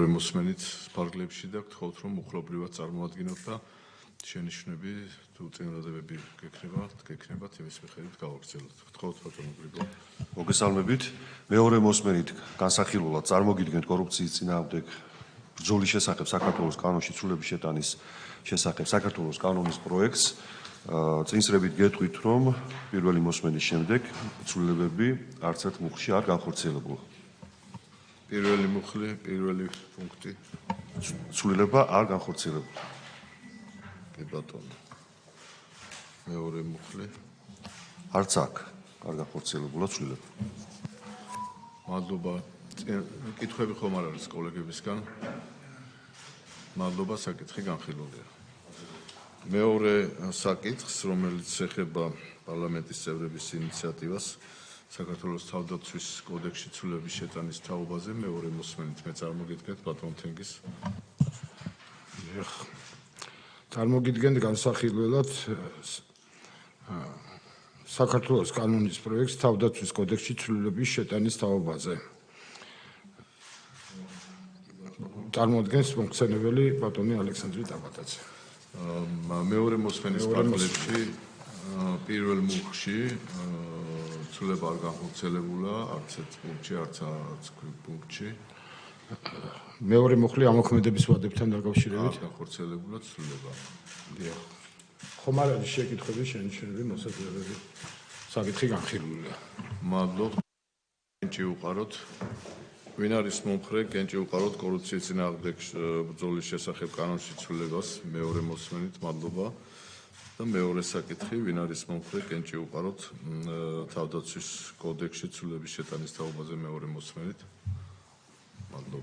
მეორე მოსმენით ფარგლებში და გთხოვთ რომ უხლობრივად წარმოადგინოთ და შენიშვნები თუ წინადადებები გექნებათ იმის მიხედვით გავაგრძელოთ. გთხოვთ ბატონო გრიგო. მოგესალმებით. მეორე მოსმენით განსახილულად წარმოგიდგენთ კორუფციის წინააღმდეგ ბრძოლის შესახებ საქართველოს კანონში ცვლილების შეტანის შესახებ საქართველოს კანონის პროექტს. წინსრებით გეტყვით, რომ პირველი მოსმენის შემდეგ ცვლილებები არც ერთ მუხლში არ განხორციელებულა. პირველი მუხლი, პირველი პუნქტი. ცვლილება არ განხორციელებულა. კი ბატონო. მეორე მუხლი. არც აქ არ განხორციელებულა ცვლილება. მადლობა. კითხვები ხომ არ არის კოლეგებისგან? მადლობა, საკითხი განხილულია. მეორე საკითხს, რომელიც ეხება პარლამენტის წევრების ინიციატივას საქართველოს თავდაცვის კოდექსში ცვლილების შეტანის თაობაზე, მეორე მოსმენით მე წარმოგიდგენთ ბატონ თენგის. წარმოგიდგენთ განსახილველად საქართველოს კანონის პროექტს თავდაცვის კოდექსში ცვლილების შეტანის თაობაზე. წარმოადგენს მომხსენებელი ბატონი ალექსანდრე ტაბატაძე. მეორე მოსმენის ფარგლებში პირველ მუხლში ცვლილება არ განხორციელებულა, არც ერთ პუნქტში, არც პუნქტში. მეორე მუხლი ამოქმედების ვადებთან დაკავშირებით განხორციელებულა ცვლილება. დიახ. ხომ არ არის შეკითხვები, შენიშვნები, მოსაზრებები? საკითხი განხილულია. მადლობა. გენჭი უყაროთ. ვინ არის მომხრე გენჭი უყაროთ კორუფციის წინააღმდეგ ბრძოლის შესახებ კანონში ცვლილებას მეორე მოსმენით, მადლობა. და მეორე საკითხი, ვინ არის მომხრე გენჭი უყაროთ თავდაცვის კოდექსში ცვლილების შეტანის თაობაზე მეორე მოსმენით. მადლობა.